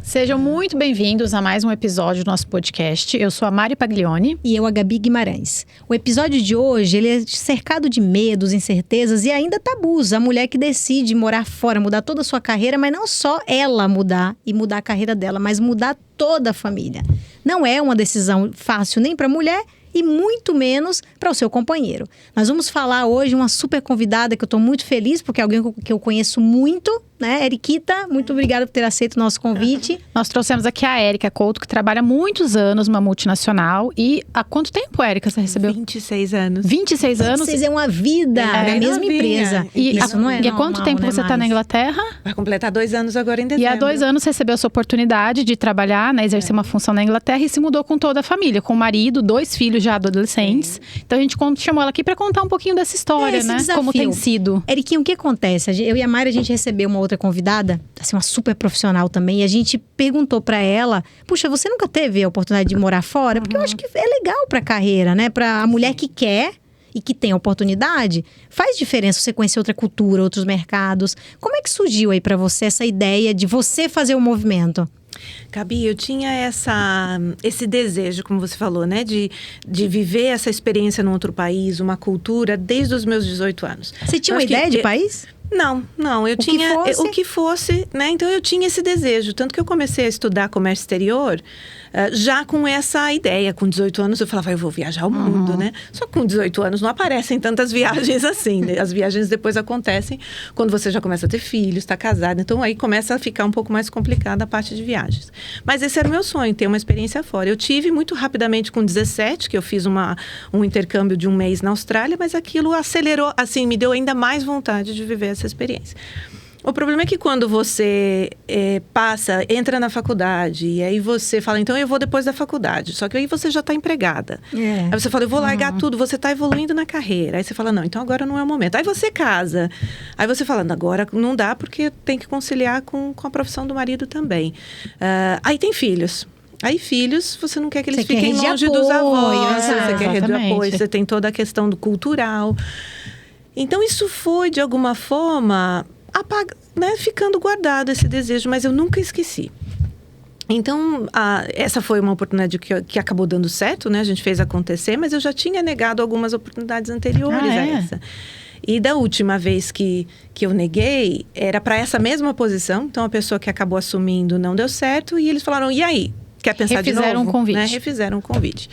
Sejam muito bem-vindos a mais um episódio do nosso podcast. Eu sou a Mari Paglioni. E eu, a Gabi Guimarães. O episódio de hoje, ele é cercado de medos, incertezas e ainda tabus. A mulher que decide morar fora, mudar toda a sua carreira, mas não só ela mudar e mudar a carreira dela, mas mudar toda a família. Não é uma decisão fácil nem para a mulher e muito menos para o seu companheiro. Nós vamos falar hoje uma super convidada que eu estou muito feliz, porque é alguém que eu conheço muito, né? Eriquita, muito obrigada por ter aceito o nosso convite. Nós trouxemos aqui a Érica Couto, que trabalha muitos anos numa multinacional. E há quanto tempo, Érica, você recebeu? 26 anos. 26 anos? 26 é uma vida na mesma empresa. E há quanto tempo você está na Inglaterra? Vai completar 2 anos agora em dezembro. E há 2 anos recebeu essa oportunidade de trabalhar, né, exercer uma função na Inglaterra e se mudou com toda a família, com o marido, 2 filhos já adolescentes. Então a gente chamou ela aqui para contar um pouquinho dessa história, né? Desafio. Como tem sido. Eriquinha, o que acontece? Eu e a Mari, a gente recebeu uma outra convidada, assim, uma super profissional também, e a gente perguntou para ela, puxa, você nunca teve a oportunidade de morar fora? Porque eu acho que é legal pra carreira, né? Pra a mulher que quer e que tem a oportunidade, faz diferença você conhecer outra cultura, outros mercados. Como é que surgiu aí pra você essa ideia de você fazer o movimento? Gabi, eu tinha esse desejo, como você falou, né? De viver essa experiência num outro país, uma cultura, desde os meus 18 anos. Você tinha uma ideia de país? Não, eu tinha o que fosse, né? Então eu tinha esse desejo, tanto que eu comecei a estudar comércio exterior já com essa ideia. Com 18 anos eu falava, eu vou viajar o mundo, né? Só que com 18 anos não aparecem tantas viagens assim, né? As viagens depois acontecem quando você já começa a ter filhos, está casado, então aí começa a ficar um pouco mais complicada a parte de viagens. Mas esse era o meu sonho, ter uma experiência fora. Eu tive muito rapidamente com 17, que eu fiz um intercâmbio de 1 mês na Austrália, mas aquilo acelerou, assim, me deu ainda mais vontade de viver essa experiência. O problema é que quando você entra na faculdade e aí você fala, então eu vou depois da faculdade, só que aí você já está empregada. Aí você fala, eu vou largar tudo, você está evoluindo na carreira. Aí você fala, não, então agora não é o momento. Aí você casa. Aí você fala, agora não dá porque tem que conciliar com a profissão do marido também. Aí tem filhos. Aí filhos, você não quer que eles fiquem longe dos avós, você quer rede de apoio, você tem toda a questão do cultural. Então isso foi, de alguma forma, ficando guardado esse desejo, mas eu nunca esqueci. Então, essa foi uma oportunidade que acabou dando certo, né? A gente fez acontecer, mas eu já tinha negado algumas oportunidades anteriores a essa. E da última vez que eu neguei, era para essa mesma posição. Então, a pessoa que acabou assumindo não deu certo e eles falaram, e aí? Quer pensar de novo? Refizeram um convite. Né? Refizeram um convite.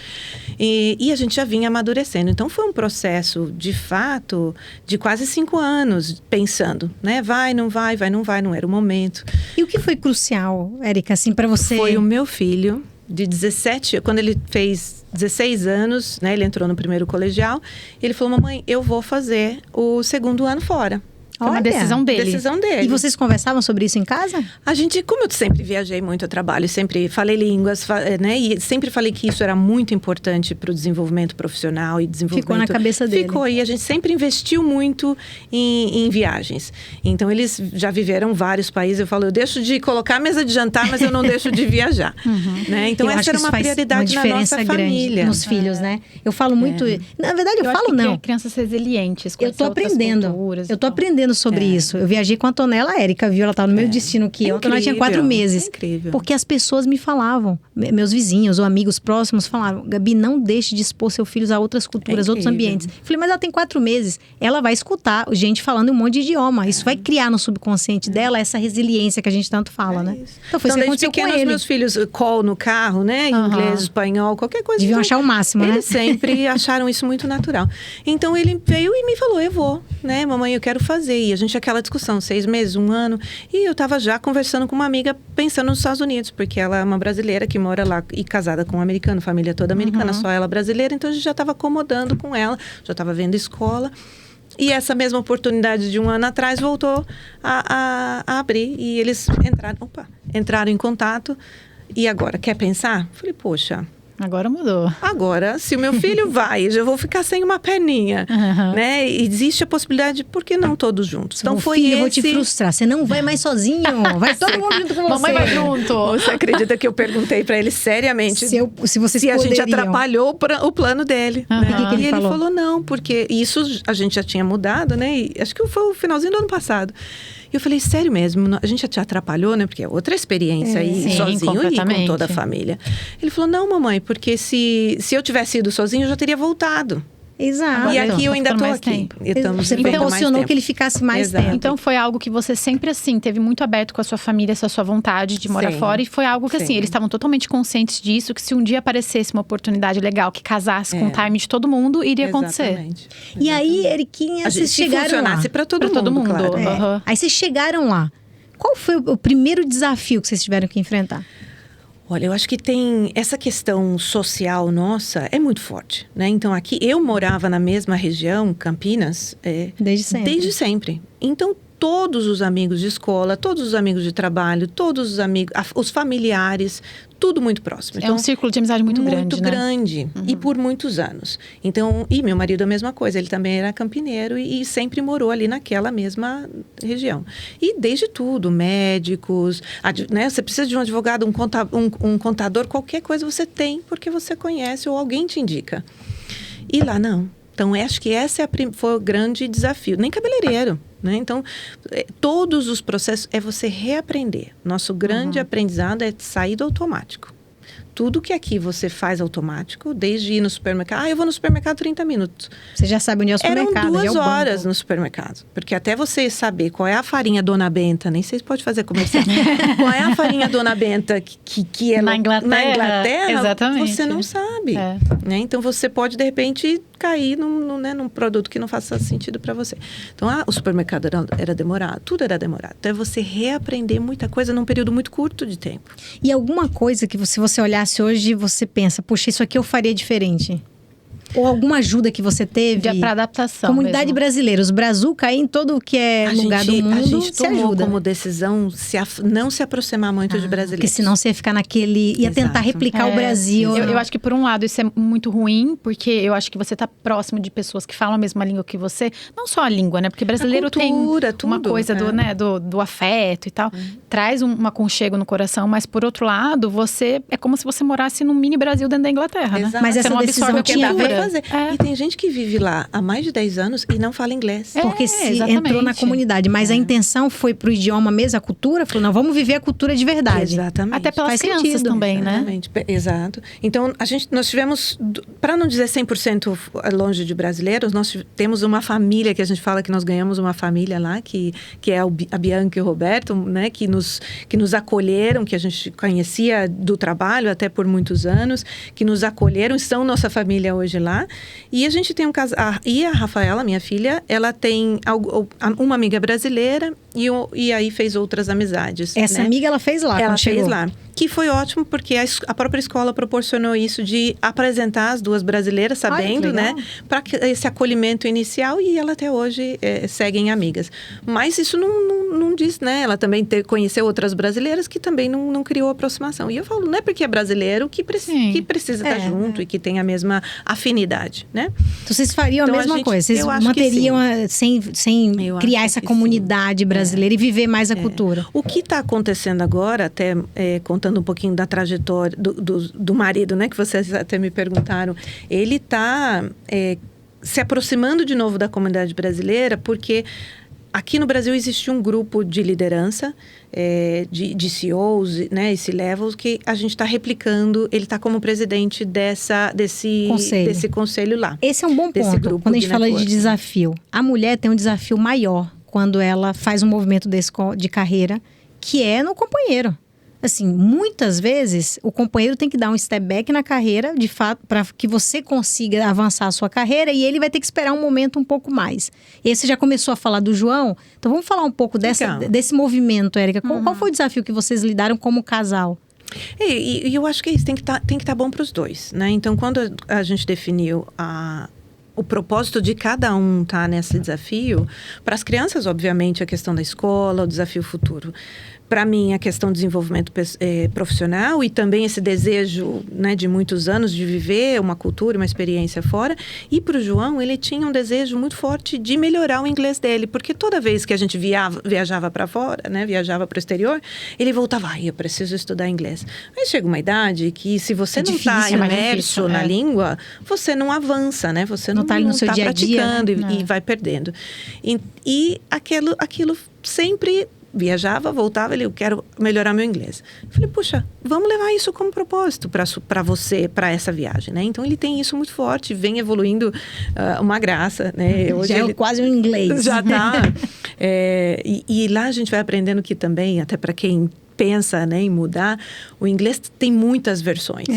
E a gente já vinha amadurecendo. Então, foi um processo, de fato, de quase 5 anos, pensando, né? Vai, não vai, não era o momento. E o que foi crucial, Érica, assim, para você? Foi o meu filho, de 17, quando ele fez 16 anos, né? Ele entrou no primeiro colegial. E ele falou, mamãe, eu vou fazer o 2º ano fora. Foi uma decisão dele. Decisão dele. E vocês conversavam sobre isso em casa? A gente, como eu sempre viajei muito a trabalho, sempre falei línguas, né? E sempre falei que isso era muito importante para o desenvolvimento profissional e desenvolvimento... Ficou na cabeça dele. Ficou, e a gente sempre investiu muito em viagens. Então, eles já viveram vários países. Eu falo, eu deixo de colocar a mesa de jantar, mas eu não deixo de viajar. Né? Então, essa era uma prioridade na nossa família. Nos filhos, né? Eu falo muito... Na verdade, eu falo não. Crianças resilientes, eu tô aprendendo. Eu tô aprendendo sobre isso. Eu viajei com a Antonella, a Érica viu, ela tava no meu destino aqui. A Antonella tinha 4 meses. Incrível. Porque as pessoas me falavam, meus vizinhos ou amigos próximos falavam, Gabi, não deixe de expor seu filho a outras culturas, outros ambientes. Eu falei, mas ela tem 4 meses. Ela vai escutar gente falando um monte de idioma. Isso vai criar no subconsciente dela essa resiliência que a gente tanto fala, né? Então foi isso que aconteceu com ele. Meus filhos, call no carro, né? Inglês, espanhol, qualquer coisa. Deviam achar o máximo, né? Eles sempre acharam isso muito natural. Então ele veio e me falou, eu vou, né? Mamãe, eu quero fazer. E a gente aquela discussão, 6 meses, 1 ano. E eu tava já conversando com uma amiga, pensando nos Estados Unidos, porque ela é uma brasileira que mora lá e casada com um americano, família toda americana, só ela brasileira. Então a gente já tava acomodando com ela, já tava vendo escola. E essa mesma oportunidade de 1 ano atrás voltou a abrir. E eles entraram em contato. E agora, quer pensar? Falei, poxa, Agora mudou. Agora, se o meu filho vai, eu já vou ficar sem uma perninha, né? E existe a possibilidade, por que não todos juntos? Então foi filho, eu vou te frustrar, você não vai mais sozinho, vai todo mundo junto com você. Mamãe vai junto. Você acredita que eu perguntei pra ele seriamente se vocês a gente atrapalhou o plano dele, né? Que ele falou não, porque isso a gente já tinha mudado, né? E acho que foi o finalzinho do ano passado. E eu falei, sério mesmo, a gente já te atrapalhou, né? Porque é outra experiência ir sozinho e com toda a família. Ele falou, não, mamãe, porque se eu tivesse ido sozinho, eu já teria voltado. Exato. E aqui eu ainda estou aqui. Você proporcionou que ele ficasse mais tempo. Então foi algo que você sempre, assim, teve muito aberto com a sua família, essa sua vontade de morar fora. E foi algo que, assim, eles estavam totalmente conscientes disso, que se um dia aparecesse uma oportunidade legal que casasse com o time de todo mundo, iria acontecer. E aí, Eriquinha, vocês chegaram lá. Para todo mundo, claro. Aí vocês chegaram lá. Qual foi o primeiro desafio que vocês tiveram que enfrentar? Olha, eu acho que tem essa questão social nossa é muito forte, né? Então aqui eu morava na mesma região, Campinas, desde sempre. Então todos os amigos de escola, todos os amigos de trabalho, todos os amigos, os familiares, tudo muito próximo. Então, é um círculo de amizade muito grande, né? Muito grande. E por muitos anos. Então, e meu marido a mesma coisa. Ele também era campineiro e sempre morou ali naquela mesma região. E desde tudo, médicos, né? Você precisa de um advogado, um contador, qualquer coisa você tem, porque você conhece ou alguém te indica. E lá não. Então, acho que esse foi o grande desafio. Nem cabeleireiro, né? Então, todos os processos é você reaprender. Nosso grande aprendizado é sair do automático. Tudo que aqui você faz automático, desde ir no supermercado. Eu vou no supermercado 30 minutos. Você já sabe onde é o supermercado. Eram 2 horas no supermercado. Porque até você saber qual é a farinha Dona Benta, nem sei se pode fazer comercial. Qual é a farinha Dona Benta que é na Inglaterra, exatamente. Você não sabe. Né? Então, você pode, de repente, cair num produto que não faça sentido para você. Então, o supermercado era demorado. Tudo era demorado. Então, é você reaprender muita coisa num período muito curto de tempo. E alguma coisa que se você olhasse hoje, você pensa, puxa, isso aqui eu faria diferente? Ou alguma ajuda que você teve? Para adaptação. Comunidade mesmo. brasileira. Os Brazuca aí em todo o que é lugar do mundo. A gente tomou ajuda, como decisão não se aproximar muito de brasileiros. Porque senão você ia ficar naquele... Ia tentar replicar o Brasil. Eu acho que por um lado isso é muito ruim, porque eu acho que você tá próximo de pessoas que falam a mesma língua que você. Não só a língua, né? Porque brasileiro tem uma coisa do afeto e tal. Traz um aconchego no coração, mas por outro lado, é como se você morasse num mini Brasil dentro da Inglaterra, né? Mas essa decisão tinha a ver. E tem gente que vive lá há mais de 10 anos e não fala inglês. Porque entrou na comunidade. Mas a intenção foi pro idioma mesmo, a cultura? Falou, não, vamos viver a cultura de verdade. Exatamente. Até pelas crianças também, exatamente, né? Exato. Então, nós tivemos, para não dizer 100% longe de brasileiros, nós temos uma família, que a gente fala que nós ganhamos uma família lá, que é a Bianca e o Roberto, né? Que nos acolheram, que a gente conhecia do trabalho até por muitos anos, que nos acolheram, são nossa família hoje lá. E a gente tem um casal. E a Rafaela, minha filha, ela tem uma amiga brasileira e aí fez outras amizades. Essa amiga ela fez lá. Ela fez lá. Que foi ótimo, porque a própria escola proporcionou isso de apresentar as 2 brasileiras, sabendo, né? Para esse acolhimento inicial, e ela até hoje seguem amigas. Mas isso não diz, né? Ela também conheceu outras brasileiras que também não criou aproximação. E eu falo, não é porque é brasileiro que precisa estar junto e que tem a mesma afinidade, né? Então vocês fariam a mesma coisa? Vocês manteriam sem criar essa comunidade brasileira e viver mais a cultura? O que está acontecendo agora, até contando um pouquinho da trajetória do marido, né? Que vocês até me perguntaram. Ele está se aproximando de novo da comunidade brasileira, porque aqui no Brasil existe um grupo de liderança, de CEOs, né, esse levels, que a gente está replicando. Ele está como presidente desse conselho lá. Esse é um bom ponto, quando a gente fala de desafio. A mulher tem um desafio maior quando ela faz um movimento desse de carreira, que é no companheiro. Assim, muitas vezes o companheiro tem que dar um step back na carreira, de fato, para que você consiga avançar a sua carreira, e ele vai ter que esperar um momento um pouco mais. E aí você já começou a falar do João, então vamos falar um pouco desse movimento, Érica. Qual foi o desafio que vocês lidaram como casal? E eu acho que é isso, tem que estar bom para os dois, né? Então, quando a gente definiu o propósito de cada um nesse desafio, para as crianças, obviamente, a questão da escola, o desafio futuro. para mim, a questão do desenvolvimento profissional e também esse desejo, né, de muitos anos de viver uma cultura, uma experiência fora. E para o João, ele tinha um desejo muito forte de melhorar o inglês dele, porque toda vez que a gente viajava para fora, né, viajava para o exterior, ele voltava, eu preciso estudar inglês. Mas chega uma idade que se você não está imerso na língua, você não avança, né? Você não está praticando, né? E vai perdendo. E aquilo sempre... Viajava, voltava, eu quero melhorar meu inglês. Eu falei, puxa, vamos levar isso como propósito para você, para essa viagem, né? Então, ele tem isso muito forte, vem evoluindo uma graça, né? Hoje já é quase um inglês. Já tá. E lá a gente vai aprendendo que também, até para quem pensa, né, em mudar, o inglês tem muitas versões.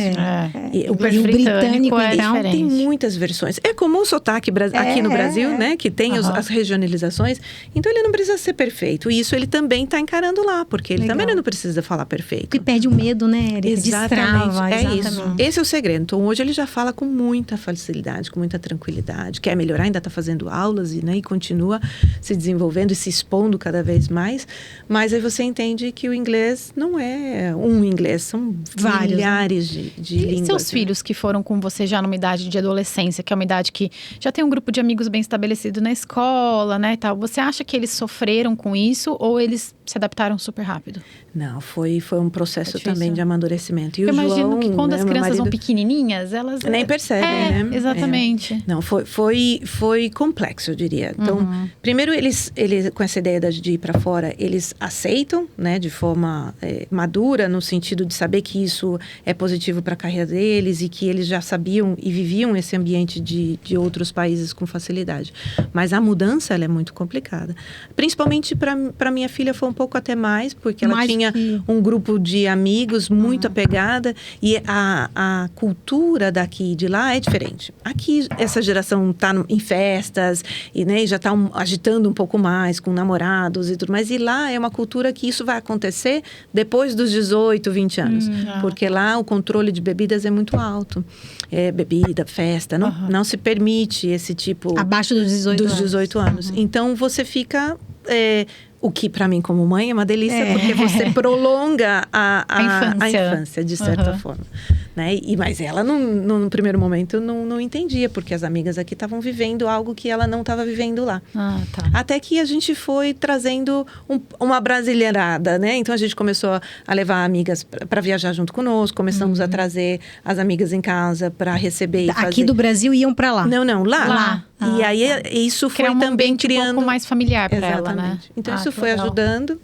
O britânico é diferente. Tem muitas versões. É comum o sotaque aqui no Brasil, né, que tem as regionalizações. Então, ele não precisa ser perfeito. E isso ele também está encarando lá, porque ele também não precisa falar perfeito. E perde o medo, né, Érica? Exatamente. Isso. Esse é o segredo. Então, hoje ele já fala com muita facilidade, com muita tranquilidade. Quer melhorar, ainda está fazendo aulas e continua se desenvolvendo e se expondo cada vez mais. Mas aí você entende que o inglês não é um inglês, são vários, milhares de línguas. E seus filhos que foram com você já numa idade de adolescência, que é uma idade que já tem um grupo de amigos bem estabelecido na escola, né, e tal. Você acha que eles sofreram com isso ou eles se adaptaram super rápido? Não, foi um processo também de amadurecimento. E eu o imagino João, que quando as crianças marido, são pequenininhas, elas... nem percebem, né? Exatamente. Não, foi complexo, eu diria. Então, primeiro, eles, com essa ideia de ir para fora, eles aceitam, né, de forma madura, no sentido de saber que isso é positivo para a carreira deles e que eles já sabiam e viviam esse ambiente de outros países com facilidade. Mas a mudança, ela é muito complicada. Principalmente para minha filha foi um pouco até mais, porque ela tinha um grupo de amigos muito apegada e a cultura daqui e de lá é diferente. Aqui, essa geração está em festas e, né, já está agitando um pouco mais com namorados e tudo mais. E lá é uma cultura que isso vai acontecer depois dos 18, 20 anos. Porque lá o controle de bebidas é muito alto. Bebida, festa, não se permite esse tipo... Abaixo dos 18 anos. Então, você fica... o que, para mim, como mãe, é uma delícia, porque você prolonga a infância, de certa forma. Né? Mas ela, no primeiro momento, não entendia, porque as amigas aqui estavam vivendo algo que ela não estava vivendo lá. Até que a gente foi trazendo uma brasileirada, né? Então, a gente começou a levar amigas para viajar junto conosco, começamos a trazer as amigas em casa para receber e fazer... Aqui do Brasil iam para lá? Não, lá. E aí, isso foi também criando... um pouco mais familiar para ela, né? Então, isso foi ajudando.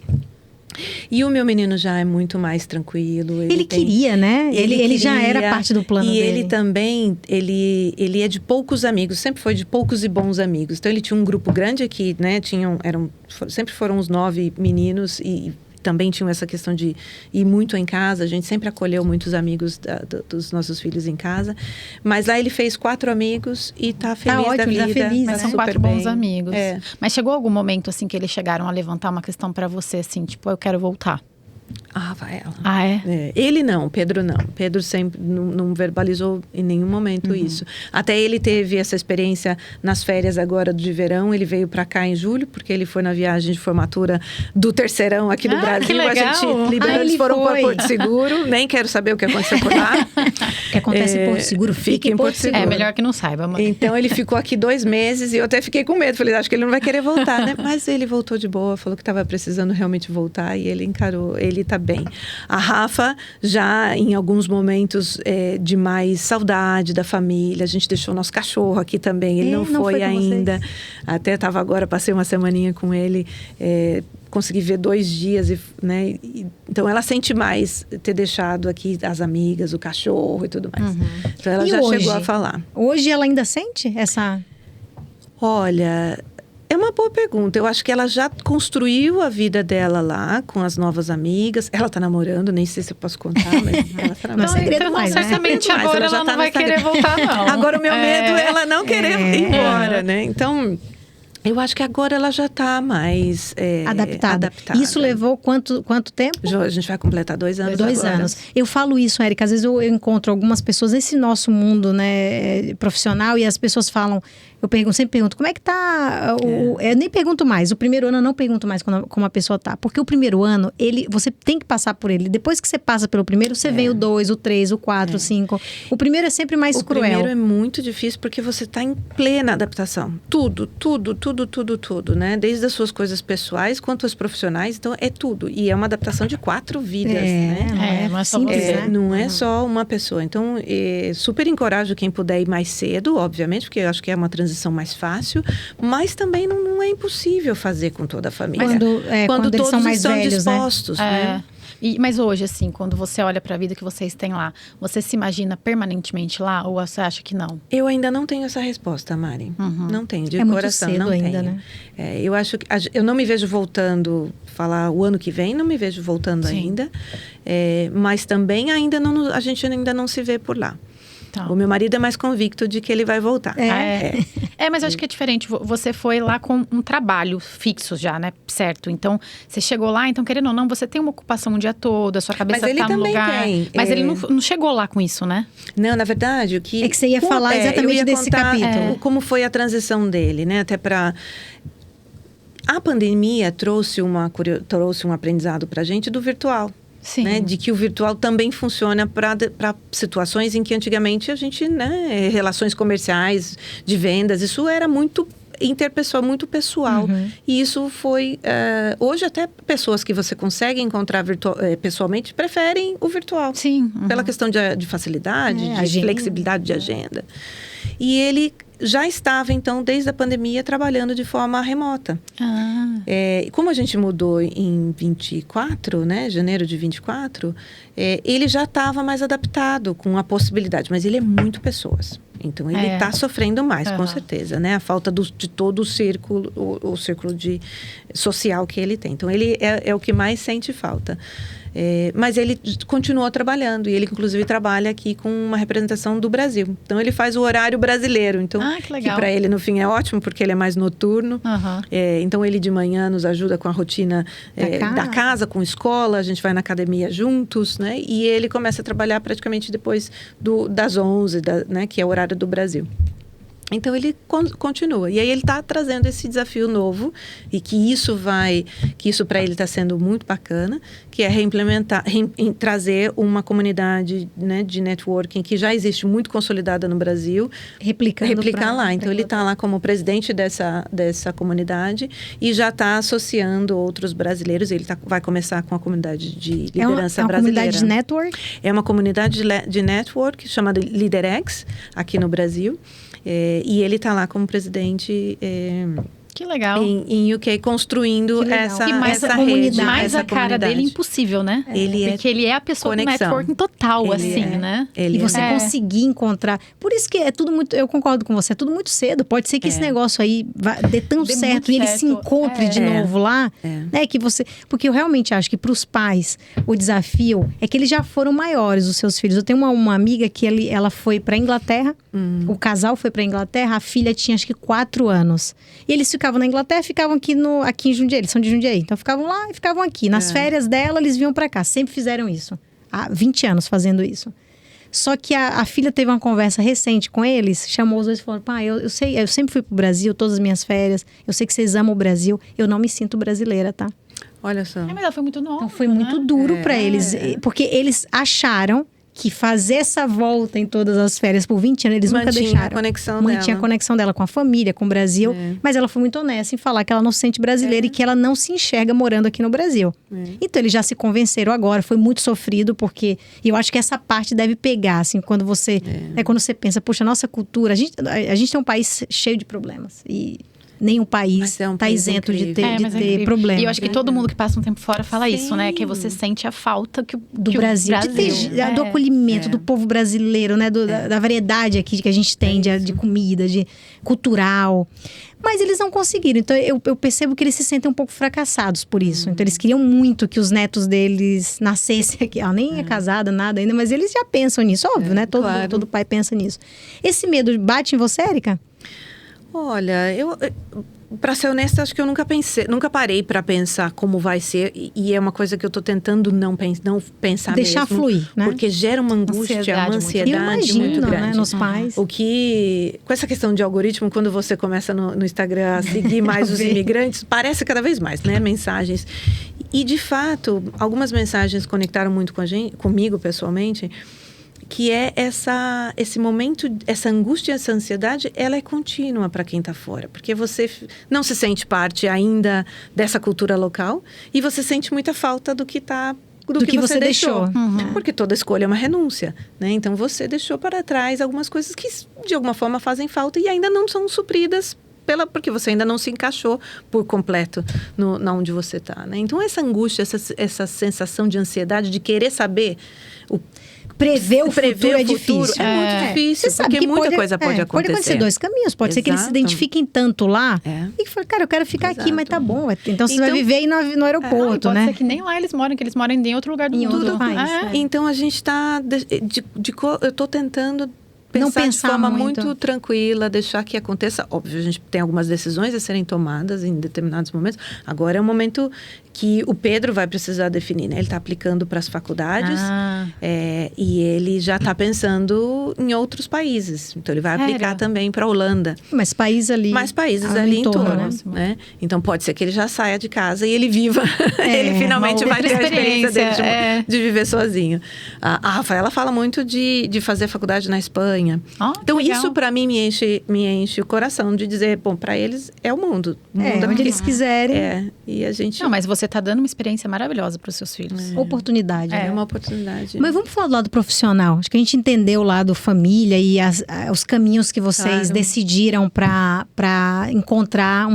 E o meu menino já é muito mais tranquilo. Ele queria, né? Ele já era parte do plano dele. E ele também, ele é de poucos amigos, sempre foi de poucos e bons amigos. Então, ele tinha um grupo grande aqui, né? Sempre foram uns 9 meninos e também tinham essa questão de ir muito em casa. A gente sempre acolheu muitos amigos dos nossos filhos em casa. Mas lá ele fez 4 amigos e tá feliz da vida. Tá feliz, mas são 4 bons amigos. Mas chegou algum momento, assim, que eles chegaram a levantar uma questão pra você, assim, tipo, eu quero voltar? Vai ela. Ele não, Pedro não. Pedro sempre não verbalizou em nenhum momento isso. Até ele teve essa experiência nas férias agora de verão. Ele veio para cá em julho, porque ele foi na viagem de formatura do terceirão aqui do Brasil. Que legal. A gente liberou, eles foram para Porto Seguro. Nem quero saber o que aconteceu por lá. O que acontece em Porto Seguro, fica em Porto Seguro. É melhor que não saiba. Mas... Então, ele ficou aqui 2 meses e eu até fiquei com medo. Falei, acho que ele não vai querer voltar, né? Mas ele voltou de boa, falou que estava precisando realmente voltar e ele encarou, ele tá bem. A Rafa, já em alguns momentos de mais saudade da família, a gente deixou o nosso cachorro aqui também, ele não foi ainda. Até estava agora, passei uma semaninha com ele, consegui ver 2 dias, né? Então ela sente mais ter deixado aqui as amigas, o cachorro e tudo mais. Então ela já chegou a falar. Hoje ela ainda sente essa... Olha... É uma boa pergunta. Eu acho que ela já construiu a vida dela lá, com as novas amigas. Ela tá namorando, nem sei se eu posso contar, mas ela tá namorando. Então, certamente agora ela não vai querer voltar, não. Agora o meu medo é ela não querer ir embora, né? Então... Eu acho que agora ela já está mais adaptada. Isso levou quanto tempo? A gente vai completar 2 anos 2 anos. Eu falo isso, Érica, às vezes eu encontro algumas pessoas nesse nosso mundo, né, profissional, e as pessoas falam, sempre pergunto, como é que tá? Eu nem pergunto mais. O primeiro ano eu não pergunto mais como a pessoa tá. Porque o primeiro ano, você tem que passar por ele. Depois que você passa pelo primeiro, você vem o 2, o 3, o 4, o 5. O primeiro é sempre mais cruel. O primeiro é muito difícil porque você tá em plena adaptação. Tudo, né? Desde as suas coisas pessoais quanto as profissionais. Então, é tudo. E é uma adaptação de 4 vidas, né? Não é só você. Não é só uma pessoa. Então, super encorajo quem puder ir mais cedo, obviamente, porque eu acho que é uma transição mais fácil, mas também não é impossível fazer com toda a família. Quando todos são mais estão velhos, dispostos, né? Mas hoje, assim, quando você olha para a vida que vocês têm lá, você se imagina permanentemente lá ou você acha que não? Eu ainda não tenho essa resposta, Mari. Não tenho, de coração, muito cedo não ainda, tenho. Né? Eu acho que eu não me vejo voltando, falar o ano que vem, não me vejo voltando ainda. Mas também a gente ainda não se vê por lá. Tá. O meu marido é mais convicto de que ele vai voltar. Mas eu acho que é diferente. Você foi lá com um trabalho fixo já, né? Certo. Então, você chegou lá, então, querendo ou não, você tem uma ocupação o dia todo, a sua cabeça tá no lugar. Mas ele não chegou lá com isso, né? Não, na verdade, o que... É que você ia falar exatamente desse capítulo. Como foi a transição dele, né? Até para... A pandemia trouxe um aprendizado pra gente do virtual. Sim. Né, de que o virtual também funciona para situações em que antigamente a gente, né, relações comerciais, de vendas, isso era muito interpessoal, muito pessoal. E isso foi... hoje até pessoas que você consegue encontrar pessoalmente preferem o virtual. Sim. Pela questão de facilidade, de flexibilidade de agenda. E ele já estava, então, desde a pandemia, trabalhando de forma remota. Como a gente mudou em 24, né, janeiro de 24, ele já estava mais adaptado com a possibilidade, mas ele é muito pessoas. Então, ele está sofrendo mais, com certeza, né? A falta de todo o círculo social que ele tem. Então, ele é o que mais sente falta. Mas ele continuou trabalhando e ele inclusive trabalha aqui com uma representação do Brasil. Então ele faz o horário brasileiro, então que para ele no fim é ótimo porque ele é mais noturno. Então ele de manhã nos ajuda com a rotina da casa, com escola, a gente vai na academia juntos, né? E ele começa a trabalhar praticamente depois das 11, né? Que é o horário do Brasil. Então ele continua. E aí ele está trazendo esse desafio novo e que isso para ele está sendo muito bacana, que é trazer uma comunidade, né, de networking que já existe muito consolidada no Brasil, replicar lá. Então ele está lá como presidente dessa comunidade e já está associando outros brasileiros. Ele vai começar com a comunidade de liderança brasileira. É uma comunidade de network? É uma comunidade de network chamada LeaderX aqui no Brasil. E ele está lá como presidente que legal. em UK, construindo essa rede. Mais a cara dele, impossível, né? Porque ele é a pessoa do networking total, assim, né? E você conseguir encontrar... Por isso que é tudo muito... Eu concordo com você, é tudo muito cedo. Pode ser que esse negócio aí dê tão certo e ele se encontre de novo lá, né? Que você... Porque eu realmente acho que para os pais, o desafio é que eles já foram maiores, os seus filhos. Eu tenho uma amiga que ela foi para Inglaterra, o casal foi para Inglaterra, a filha tinha acho que 4 anos. E eles ficavam na Inglaterra, ficavam aqui em Jundiaí, eles são de Jundiaí. Então ficavam lá e ficavam aqui. Nas férias dela, eles vinham para cá. Sempre fizeram isso. Há 20 anos fazendo isso. Só que a filha teve uma conversa recente com eles, chamou os dois e falou: pai, eu sei, eu sempre fui pro Brasil, todas as minhas férias, eu sei que vocês amam o Brasil, eu não me sinto brasileira, tá? Olha só. Mas ela foi muito nova. Então foi muito duro para eles, porque eles acharam que fazer essa volta em todas as férias por 20 anos, eles nunca deixaram. Mantinha a conexão dela com a família, com o Brasil. Mas ela foi muito honesta em falar que ela não se sente brasileira e que ela não se enxerga morando aqui no Brasil. Então, eles já se convenceram agora. Foi muito sofrido, porque... E eu acho que essa parte deve pegar, assim, quando você... quando você pensa, poxa, nossa cultura... A gente tem um país cheio de problemas. E... nenhum país está isento de ter problemas. E eu acho que todo mundo que passa um tempo fora fala isso, né? Que você sente a falta do Brasil. Do acolhimento do povo brasileiro, né? Da variedade aqui que a gente tem de comida, de cultural. Mas eles não conseguiram. Então, eu percebo que eles se sentem um pouco fracassados por isso. Então, eles queriam muito que os netos deles nascessem aqui. Ela nem é casada, nada ainda, mas eles já pensam nisso. Óbvio, né? Todo pai pensa nisso. Esse medo bate em você, Érica? Olha, Para ser honesta, acho que eu nunca parei para pensar como vai ser. E é uma coisa que eu tô tentando não pensar Deixar mesmo. Fluir, né? Porque gera uma angústia, uma ansiedade muito grande. Né, nos pais. O que, com essa questão de algoritmo, quando você começa no Instagram a seguir mais os imigrantes, parece cada vez mais, né? Mensagens. E, de fato, algumas mensagens conectaram muito comigo, pessoalmente, que é esse momento, essa angústia, essa ansiedade, ela é contínua para quem está fora. Porque você não se sente parte ainda dessa cultura local e você sente muita falta do que você deixou. Porque toda escolha é uma renúncia, né? Então, você deixou para trás algumas coisas que, de alguma forma, fazem falta e ainda não são supridas porque você ainda não se encaixou por completo na onde você está, né? Então, essa angústia, essa sensação de ansiedade, de querer saber... Prever o futuro é difícil. É muito difícil, porque muita coisa pode acontecer. Pode acontecer dois caminhos. Pode ser que eles se identifiquem tanto lá e que falem, cara, eu quero ficar aqui, mas tá bom. Então, você vai viver aí no aeroporto, né? Pode ser que nem lá eles moram, que eles moram em outro lugar do mundo. Então, a gente está... eu tô tentando... Pensar de forma muito tranquila, deixar que aconteça. Óbvio, a gente tem algumas decisões a serem tomadas em determinados momentos. Agora é um momento que o Pedro vai precisar definir, né? Ele está aplicando para as faculdades e ele já está pensando em outros países. Então, ele vai aplicar também para a Holanda. Mais países ali em torno, né? Então, pode ser que ele já saia de casa e ele viva. Ele finalmente vai ter a experiência dele de viver sozinho. A Rafaela fala muito de fazer faculdade na Espanha. Então, legal. Isso para mim me enche o coração de dizer, bom, para eles é o mundo. Onde eles quiserem. E a gente... Não, mas você tá dando uma experiência maravilhosa para os seus filhos. Oportunidade. É uma oportunidade. Mas vamos falar do lado profissional. Acho que a gente entendeu o lado família e os caminhos que vocês decidiram para encontrar,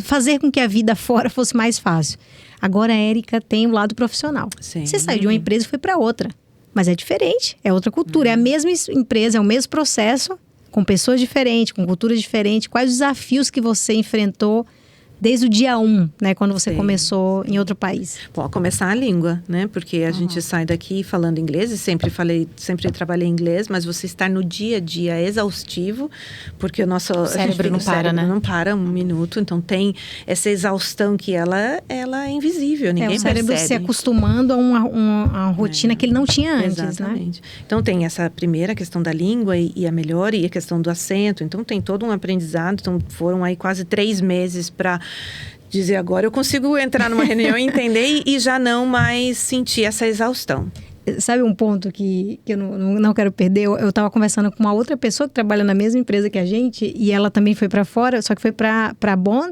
fazer com que a vida fora fosse mais fácil. Agora a Érica tem o lado profissional. Sim. Você saiu de uma empresa e foi para outra. Mas é diferente, é outra cultura. É a mesma empresa, é o mesmo processo, com pessoas diferentes, com culturas diferentes. Quais os desafios que você enfrentou desde o dia 1, né? Quando você começou em outro país? Pode começar a língua, né? Porque a gente sai daqui falando inglês. E sempre trabalhei em inglês. Mas você estar no dia a dia é exaustivo. Porque o nosso cérebro não para, né? Não para um minuto. Então, tem essa exaustão que ela é invisível. Ninguém percebe. O cérebro se acostumando a uma rotina que ele não tinha antes, exatamente. Né? Então, tem essa primeira questão da língua e a melhora. E a questão do acento. Então, tem todo um aprendizado. Então, foram aí quase 3 meses para dizer agora eu consigo entrar numa reunião e entender e já não mais sentir essa exaustão. Sabe um ponto que eu não quero perder? Eu estava conversando com uma outra pessoa que trabalha na mesma empresa que a gente e ela também foi para fora, só que foi para Bonn,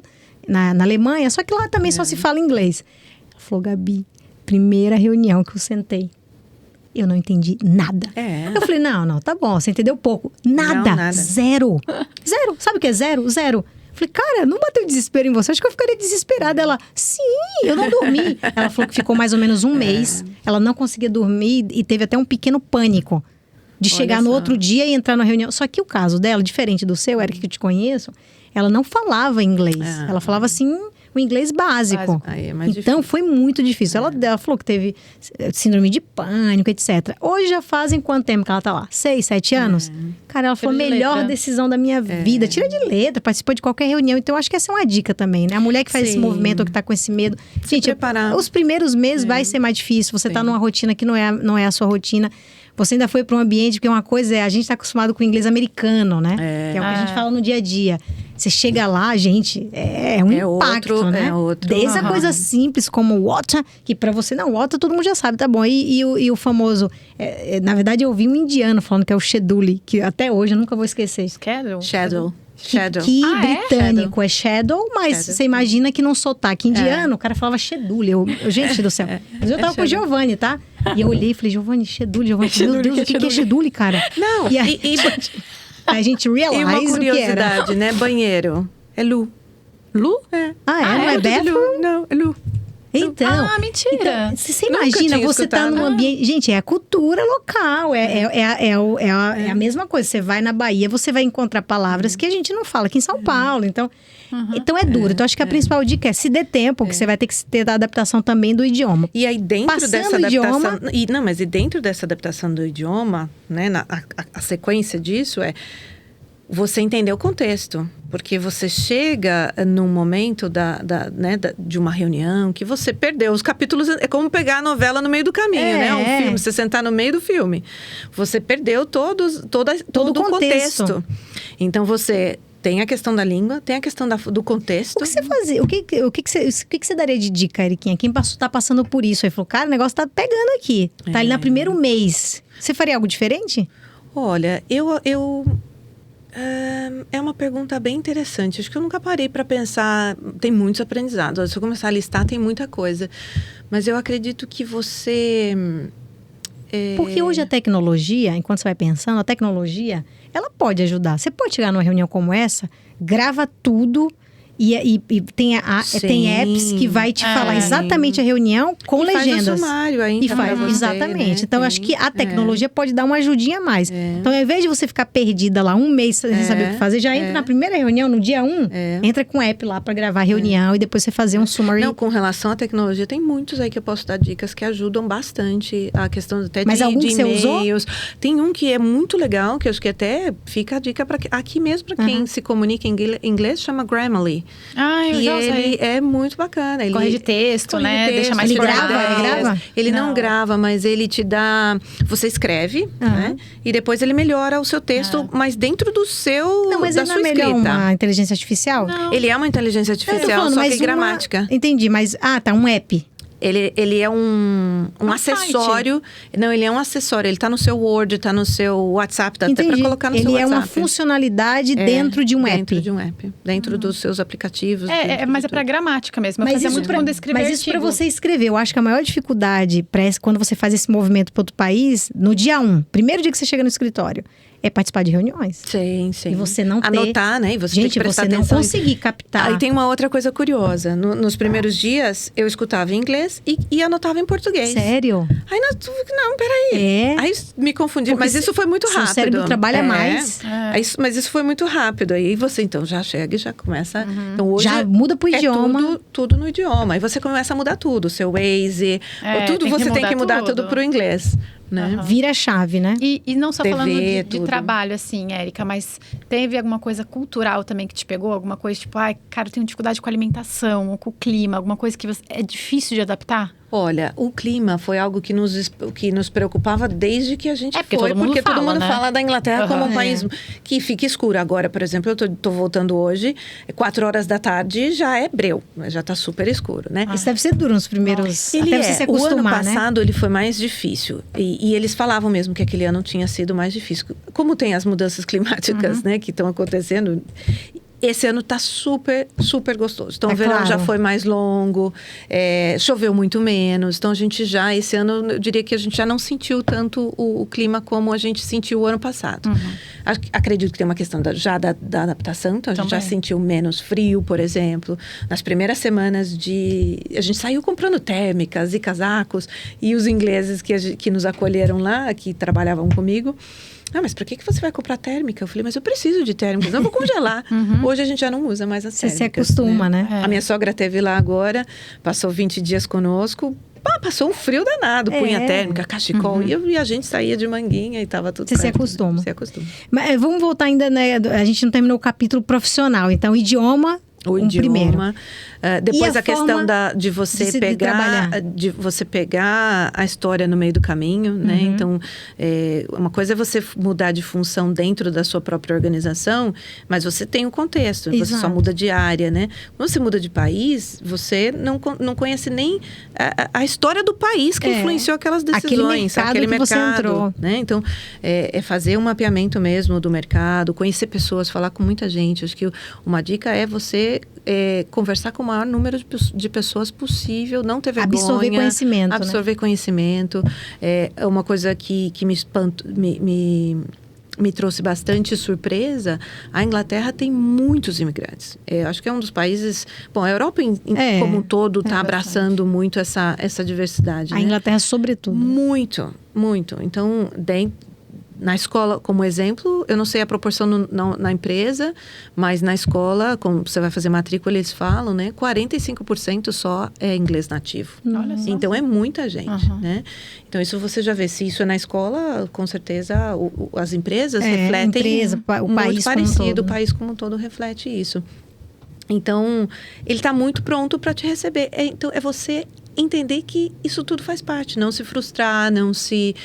na Alemanha, só que lá também só se fala inglês. Ela falou, Gabi, primeira reunião que eu sentei, eu não entendi nada. Eu falei, não, tá bom, você entendeu pouco. Nada. Zero. Sabe o que é zero? Zero. Falei, cara, não bateu desespero em você? Acho que eu ficaria desesperada. Ela, sim, eu não dormi. Ela falou que ficou mais ou menos um mês. Ela não conseguia dormir e teve até um pequeno pânico de chegar no outro dia e entrar na reunião. Só que o caso dela, diferente do seu, Érica, que eu te conheço, ela não falava inglês. Ela falava assim, o inglês básico. Então, foi muito difícil. Ela falou que teve síndrome de pânico, etc. Hoje já fazem quanto tempo que ela tá lá? 6, 7 anos? Cara, ela falou, melhor decisão da minha vida. Tira de letra, participou de qualquer reunião. Então, acho que essa é uma dica também, né? A mulher que faz esse movimento ou que tá com esse medo. Gente, os primeiros meses vai ser mais difícil. Você tá numa rotina que não é a sua rotina. Você ainda foi para um ambiente, porque uma coisa a gente está acostumado com o inglês americano, né? Que é o que a gente fala no dia a dia. Você chega lá, gente, é um impacto, outro, né? Desde a coisa simples como water, que para você, não, water todo mundo já sabe, tá bom. E o famoso, na verdade eu ouvi um indiano falando que é o schedule, que até hoje eu nunca vou esquecer. Shadow. Que britânico é shadow, mas você imagina que num sotaque indiano, o cara falava schedule. Gente do céu. Mas eu tava com o Giovanni, tá? E eu olhei e falei, Giovanni, schedule. Meu Deus, o que é schedule, cara? Não, e a gente realize e uma o que era. curiosidade, né? Banheiro. É Lu. Lu? Não é bathroom? Não, é Lu. Então, mentira. Então, você imagina, você tá num ambiente... Gente, é a cultura local, é a mesma coisa. Você vai na Bahia, você vai encontrar palavras que a gente não fala aqui em São Paulo. Então, então é duro. Então, acho que a principal dica é se der tempo, que você vai ter que ter a adaptação também do idioma. E aí, dentro dessa adaptação... E dentro dessa adaptação do idioma, né, a sequência disso você entender o contexto. Porque você chega num momento de uma reunião que você perdeu os capítulos. É como pegar a novela no meio do caminho, né? Um filme, você sentar no meio do filme. Você perdeu todo o contexto. Então, você tem a questão da língua, tem a questão do contexto. O que você fazia? O que você daria de dica, Eriquinha? Quem tá passando por isso? Aí falou, cara, o negócio tá pegando aqui. Tá ali no primeiro mês. Você faria algo diferente? Olha, é uma pergunta bem interessante. Acho que eu nunca parei para pensar. Tem muitos aprendizados. Se eu começar a listar, tem muita coisa. Mas eu acredito que você... Porque hoje a tecnologia, enquanto você vai pensando, a tecnologia, ela pode ajudar. Você pode chegar numa reunião como essa, grava tudo... E tem apps que vai te falar exatamente a reunião com legendas. Faz o sumário ainda. E faz, exatamente. Né? Então, acho que a tecnologia pode dar uma ajudinha a mais. Então, ao invés de você ficar perdida lá um mês sem saber o que fazer, já entra na primeira reunião, no dia 1, entra com o app lá para gravar a reunião e depois você fazer um summary. Não, com relação à tecnologia, tem muitos aí que eu posso dar dicas que ajudam bastante a questão até Mas algum que você usou? Tem um que é muito legal, que eu acho que até fica a dica aqui mesmo para quem se comunica em inglês, chama Grammarly. Eu já usei. Ele é muito bacana. Ele corrige texto, né? Deixa mais ele grava? Ele não grava, mas ele te dá... Você escreve, né? E depois ele melhora o seu texto, mas dentro do seu... Não, mas da ele sua não é escrita. uma inteligência artificial? Não. Ele é uma inteligência artificial, só que gramática. Entendi, mas... um app. Ele é um acessório. Site. Não, ele é um acessório. Ele tá no seu Word, tá no seu WhatsApp, dá até pra colocar no seu WhatsApp. Ele é uma funcionalidade dentro de um app. Dentro de um app. Dentro dos seus aplicativos. Mas é pra gramática mesmo. Eu fazia muito quando escrever Mas isso pra você escrever. Eu acho que a maior dificuldade quando você faz esse movimento para outro país, no dia 1, primeiro dia que você chega no escritório, é participar de reuniões. Sim. E você não anotar, né? E você tem que prestar você atenção. não conseguir captar. Aí tem uma outra coisa curiosa. Nos primeiros dias, eu escutava em inglês e anotava em português. Sério? Aí, não, peraí. Aí me confundi. Porque mas isso foi muito rápido. O cérebro trabalha mais. Mas isso foi muito rápido. Aí você, então, já chega e já começa... Então, hoje já muda pro idioma. Tudo no idioma. Aí você começa a mudar tudo. O seu Waze, tudo você tem que mudar tudo pro inglês. Né? Vira a chave, né? E não só falando de trabalho, assim, Érica, mas teve alguma coisa cultural também que te pegou? Alguma coisa tipo, cara, eu tenho dificuldade com a alimentação, ou com o clima, alguma coisa que é difícil de adaptar? Olha, o clima foi algo que nos preocupava desde que a gente foi. Porque todo mundo fala da Inglaterra como um país que fica escuro. Agora, por exemplo, eu tô voltando hoje, 4 horas da tarde já é breu, já tá super escuro, né? Isso deve ser duro nos primeiros... Ele até você se acostumar, o ano passado, né? Ele foi mais difícil. E eles falavam mesmo que aquele ano tinha sido mais difícil. Como tem as mudanças climáticas, né, que estão acontecendo... Esse ano tá super, super gostoso. Então, o verão já foi mais longo, choveu muito menos. Então, esse ano, eu diria que a gente já não sentiu tanto o clima como a gente sentiu o ano passado. Acredito que tem uma questão da adaptação. Então, a gente já sentiu menos frio, por exemplo. Nas primeiras semanas a gente saiu comprando térmicas e casacos. E os ingleses que nos acolheram lá, que trabalhavam comigo... mas por que você vai comprar térmica? Eu falei, mas eu preciso de térmicas, eu vou congelar. Hoje a gente já não usa mais as térmicas. Você se acostuma, né? A minha sogra esteve lá agora, passou 20 dias conosco. Passou um frio danado, punha térmica, cachecol. E a gente saía de manguinha e tava tudo certo. Você se acostuma. Se acostuma. Mas vamos voltar ainda, né? A gente não terminou o capítulo profissional. Então, idioma... primeiro. Depois a questão de você pegar a história no meio do caminho, né? Então, uma coisa é você mudar de função dentro da sua própria organização, mas você tem um contexto, você só muda de área, né? Quando você muda de país, você não conhece nem a história do país que influenciou aquelas decisões, aquele mercado você entrou. Né? Então, é fazer um mapeamento mesmo do mercado, conhecer pessoas, falar com muita gente. Acho que uma dica é você conversar com o maior número de pessoas possível, não ter vergonha. Absorver conhecimento. É uma coisa que me trouxe bastante surpresa. A Inglaterra tem muitos imigrantes. Acho que é um dos países... Bom, a Europa como um todo está abraçando muito essa diversidade. A Inglaterra, sobretudo. Muito, muito. Então, Na escola, como exemplo, eu não sei a proporção na empresa, mas na escola, como você vai fazer matrícula, eles falam, né? 45% só é inglês nativo. Então, é muita gente, né? Então, isso você já vê. Se isso é na escola, com certeza, as empresas refletem o país parecido. O país como um todo reflete isso. Então, ele está muito pronto para te receber. Então, é você entender que isso tudo faz parte, não se frustrar, não se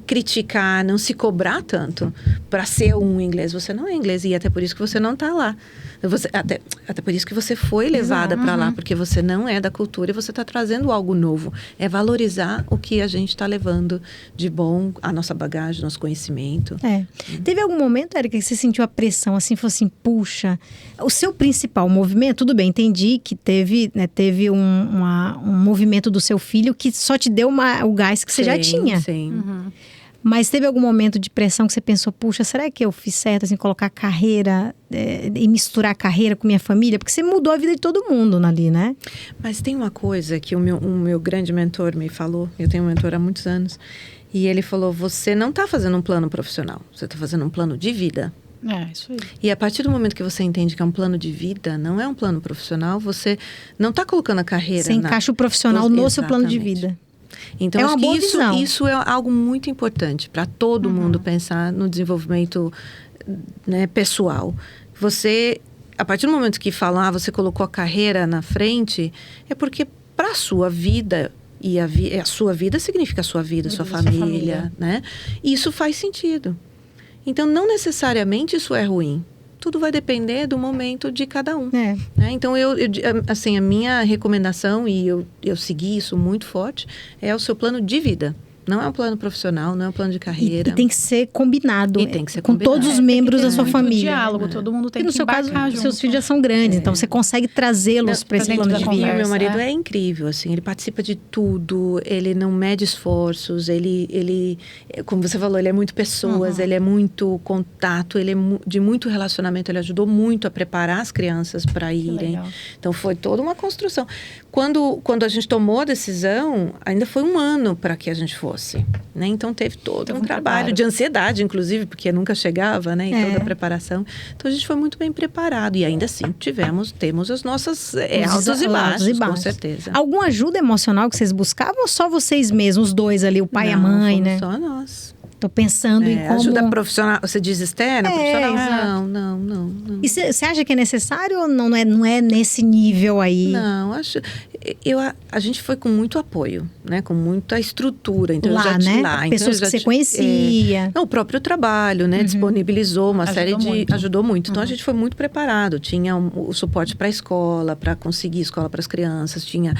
criticar, não se cobrar tanto para ser um inglês. Você não é inglês e até por isso que você não está lá. Até por isso que você foi levada para lá, porque você não é da cultura e você está trazendo algo novo. É valorizar o que a gente está levando de bom, a nossa bagagem, nosso conhecimento. Teve algum momento, Érica, que você sentiu a pressão, assim, falou assim, puxa, o seu principal movimento, tudo bem, entendi que teve um movimento do seu filho que só te deu o gás que você já tinha. Sim. Mas teve algum momento de pressão que você pensou, puxa, será que eu fiz certo, assim, colocar carreira e misturar a carreira com minha família? Porque você mudou a vida de todo mundo ali, né? Mas tem uma coisa que o meu grande mentor me falou, eu tenho um mentor há muitos anos, e ele falou, você não está fazendo um plano profissional, você está fazendo um plano de vida. Isso aí. E a partir do momento que você entende que é um plano de vida, não é um plano profissional, você não está colocando a carreira... Você encaixa o profissional no seu plano de vida. Então, é uma boa visão. Isso é algo muito importante para todo mundo pensar no desenvolvimento, né, pessoal. Você, a partir do momento que falam, você colocou a carreira na frente, é porque para a sua vida, e a sua vida significa a sua vida, sua família, né? E isso faz sentido. Então, não necessariamente isso é ruim. Tudo vai depender do momento de cada um. Né? Então, assim, a minha recomendação, e eu segui isso muito forte, é o seu plano de vida. Não é um plano profissional, não é um plano de carreira. E tem que ser combinado. E tem que ser com todos os membros da sua família. Diálogo, todo mundo tem que embarcar junto. No seu caso, seus filhos já são grandes, então você consegue trazê-los para esse plano de vida. Meu marido é incrível, assim, ele participa de tudo, ele não mede esforços, ele como você falou, ele é muito pessoas, ele é muito contato, ele é de muito relacionamento, ele ajudou muito a preparar as crianças para irem. Então, foi toda uma construção. Quando a gente tomou a decisão, ainda foi 1 ano para que a gente fosse, né? Então, teve todo um trabalho de ansiedade, inclusive, porque nunca chegava, né? E toda a preparação. Então, a gente foi muito bem preparado. E ainda assim, temos as nossas altos e baixos, com certeza. Alguma ajuda emocional que vocês buscavam ou só vocês mesmos, os dois ali, o pai e a mãe, né? Só nós. Tô pensando em como... Ajuda profissional, você diz externa? Profissional? Não. E você acha que é necessário ou não é nesse nível aí? Não, acho... A gente foi com muito apoio, né? Com muita estrutura. Então, lá, eu já tinha lá. Pessoas que você conhecia. Não, o próprio trabalho, né? Disponibilizou uma série de... Ajudou muito. Então, a gente foi muito preparado. Tinha o suporte para a escola, para conseguir escola para as crianças. Tinha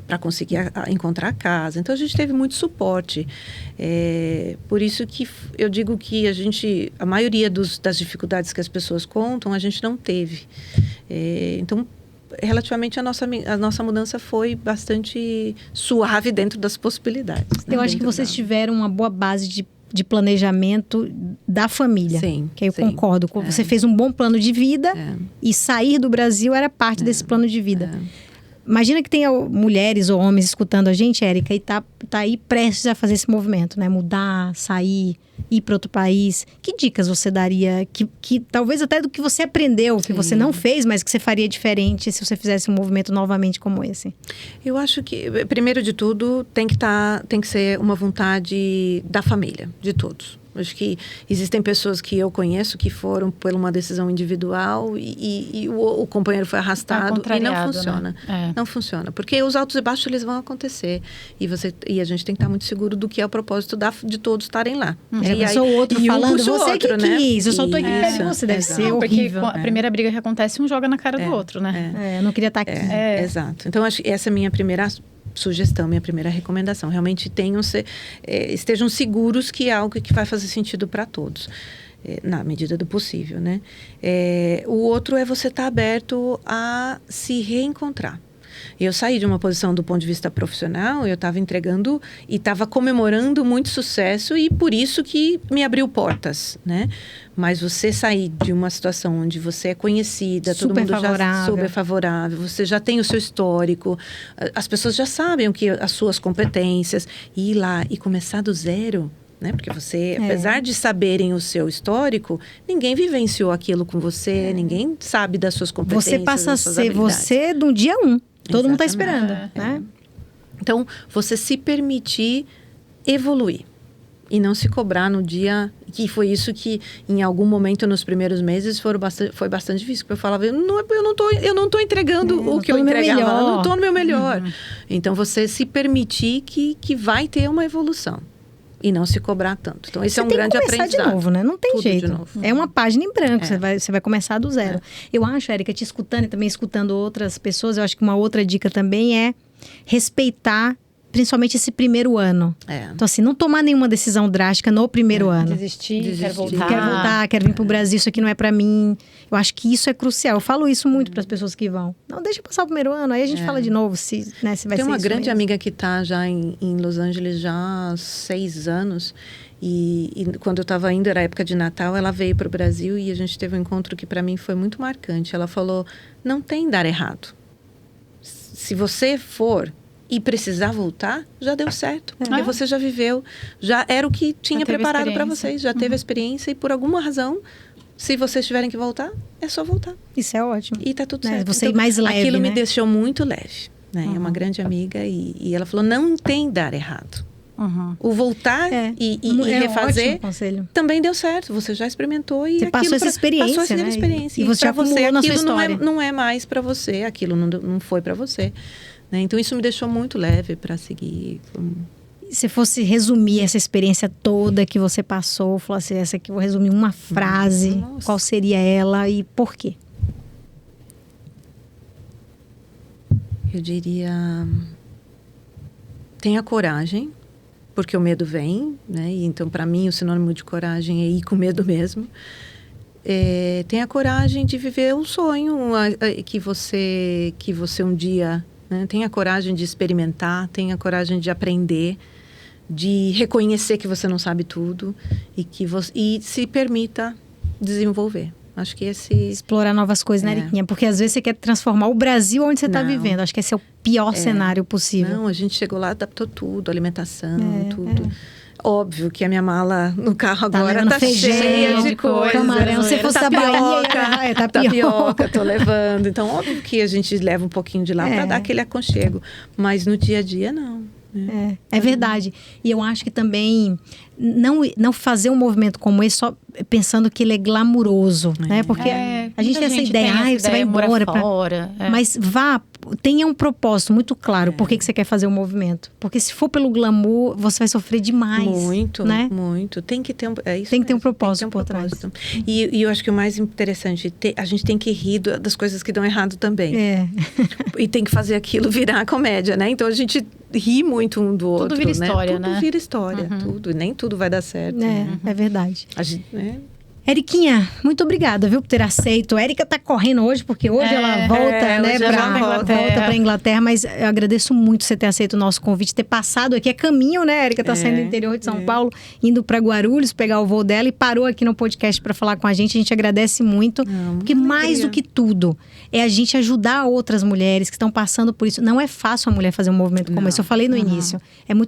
para conseguir encontrar a casa. Então, a gente teve muito suporte. Por isso que eu digo que a maioria das dificuldades que as pessoas contam, a gente não teve. Então, relativamente a nossa mudança foi bastante suave dentro das possibilidades. Eu acho que vocês tiveram uma boa base de planejamento da família. Sim. Que eu concordo. Você fez um bom plano de vida e sair do Brasil era parte desse plano de vida. Imagina que tenha mulheres ou homens escutando a gente, Érica, e tá aí prestes a fazer esse movimento, né? Mudar, sair, ir para outro país. Que dicas você daria? Que talvez até do que você aprendeu, que você não fez, mas que você faria diferente se você fizesse um movimento novamente como esse? Eu acho que, primeiro de tudo, tem que ser uma vontade da família, de todos. Acho que existem pessoas que eu conheço que foram por uma decisão individual e o companheiro foi arrastado e não funciona. Né? Não funciona. Porque os altos e baixos eles vão acontecer. E a gente tem que estar muito seguro do que é o propósito de todos estarem lá. E aí, o outro falando, você que quis, eu só tô aqui perto de você, deve ser horrível. Porque a primeira briga que acontece, um joga na cara do outro, né? Eu não queria estar aqui. Exato. Então, acho que essa é a minha primeira sugestão, minha primeira recomendação. Realmente estejam seguros que é algo que vai fazer sentido para todos, na medida do possível, né? O outro é você estar aberto a se reencontrar. Eu saí de uma posição do ponto de vista profissional, eu estava entregando e estava comemorando muito sucesso e por isso que me abriu portas, né? Mas você sair de uma situação onde você é conhecida, todo mundo já super favorável, você já tem o seu histórico, as pessoas já sabem as suas competências, e ir lá e começar do zero Né? Porque você, apesar de saberem o seu histórico, ninguém vivenciou aquilo com você, ninguém sabe das suas competências. Você passa a ser você do dia 1. Todo mundo está esperando. Né? Então, você se permitir evoluir. E não se cobrar no dia... Que foi isso que, em algum momento, nos primeiros meses, foi bastante difícil. Porque eu falava, eu não tô entregando o que eu entregava. Eu não tô no meu melhor. Então, você se permitir que vai ter uma evolução. E não se cobrar tanto. Então, esse é um grande aprendizado. De novo, né? Não tem Tudo jeito. De novo. É uma página em branco. Você vai começar do zero. Eu acho, Érica, te escutando e também escutando outras pessoas, eu acho que uma outra dica também é respeitar principalmente esse primeiro ano. Então, assim, não tomar nenhuma decisão drástica no primeiro ano. Desistir, quero voltar. Quero voltar, quero vir pro Brasil, isso aqui não é pra mim. Eu acho que isso é crucial. Eu falo isso muito para as pessoas que vão. Não, deixa passar o primeiro ano, aí a gente fala de novo se vai ser isso. Tem uma grande amiga que tá já em Los Angeles já há 6 anos. E quando eu estava indo, era época de Natal, ela veio para o Brasil e a gente teve um encontro que para mim foi muito marcante. Ela falou, não tem dar errado. Se você for e precisar voltar, já deu certo. Porque você já viveu, já era o que tinha preparado para vocês, já teve a experiência e por alguma razão, se vocês tiverem que voltar, é só voltar. Isso é ótimo. E tá tudo certo. Você então, mais leve, aquilo né? me deixou muito leve. Né? É uma grande amiga e ela falou, não tem dar errado. O voltar e refazer também deu certo. Você já experimentou e você passou essa experiência, né? E você acumulou na sua história. Não é mais para você, aquilo não foi para você. Né? Então isso me deixou muito leve para seguir. Se fosse resumir essa experiência toda que você passou, falasse essa aqui, vou resumir uma frase, qual seria ela e por quê? Eu diria, tenha coragem, porque o medo vem, né? E então, para mim, o sinônimo de coragem é ir com medo mesmo. Tenha coragem de viver um sonho que você um dia... Né? Tenha coragem de experimentar, tenha coragem de aprender, de reconhecer que você não sabe tudo e se permita desenvolver. Acho que explorar novas coisas, né, Eriquinha? Porque às vezes você quer transformar o Brasil onde você está vivendo. Acho que esse é o pior cenário possível. Não, a gente chegou lá, adaptou tudo, alimentação, tudo. Óbvio que a minha mala no carro agora tá cheia de coisa. Camarão, se fosse da Bahia, tapioca, tô levando. Então, óbvio que a gente leva um pouquinho de lá para dar aquele aconchego. Mas no dia a dia, não. É verdade. E eu acho que também não fazer um movimento como esse só pensando que ele é glamuroso, né? Porque a gente tem essa ideia, você vai embora fora. Mas tenha um propósito muito claro. Por que você quer fazer o movimento? Porque se for pelo glamour, você vai sofrer demais. Muito, né? Muito. Tem que ter tem que ter um propósito por trás. E eu acho que o mais interessante, a gente tem que rir das coisas que dão errado também. E tem que fazer aquilo virar comédia, né? Então a gente ri muito um do outro. Tudo vira história, né? Tudo vira história, tudo. Nem tudo vai dar certo. É verdade. A gente, Eriquinha, muito obrigada, viu, por ter aceito. A Érica tá correndo hoje, porque hoje ela volta, né, volta pra Inglaterra, mas eu agradeço muito você ter aceito o nosso convite, ter passado aqui. É caminho, né, Érica? Tá saindo do interior de São Paulo, indo pra Guarulhos, pegar o voo dela e parou aqui no podcast pra falar com a gente. A gente agradece muito, porque mais do que tudo, é a gente ajudar outras mulheres que estão passando por isso. Não é fácil a mulher fazer um movimento como esse, eu falei no início.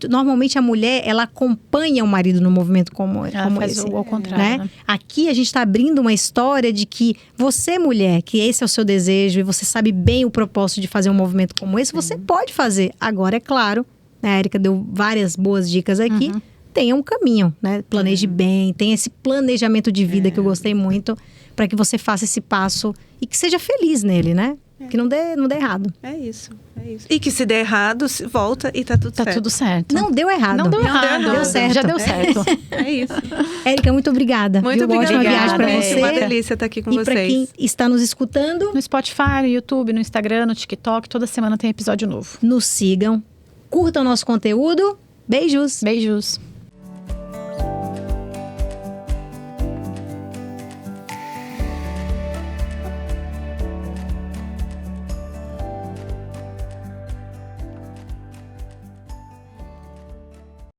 Normalmente a mulher, ela acompanha o marido no movimento como esse. Ao contrário, né? Aqui a gente está abrindo uma história de que você, mulher, que esse é o seu desejo e você sabe bem o propósito de fazer um movimento como esse, você pode fazer. Agora, é claro, né, a Érica deu várias boas dicas aqui, tenha um caminho, né? Planeje bem, tenha esse planejamento de vida que eu gostei muito, para que você faça esse passo e que seja feliz nele, né? Que não dê errado. É isso. E que se der errado, volta e tá tudo certo. Tá tudo certo. Não deu errado. Não deu errado. Deu certo. Já deu certo. É isso. Érica, muito obrigada. Muito obrigada. Ótima viagem pra você. Uma delícia estar aqui com vocês. E pra quem está nos escutando... No Spotify, no YouTube, no Instagram, no TikTok. Toda semana tem episódio novo. Nos sigam. Curtam o nosso conteúdo. Beijos. Beijos.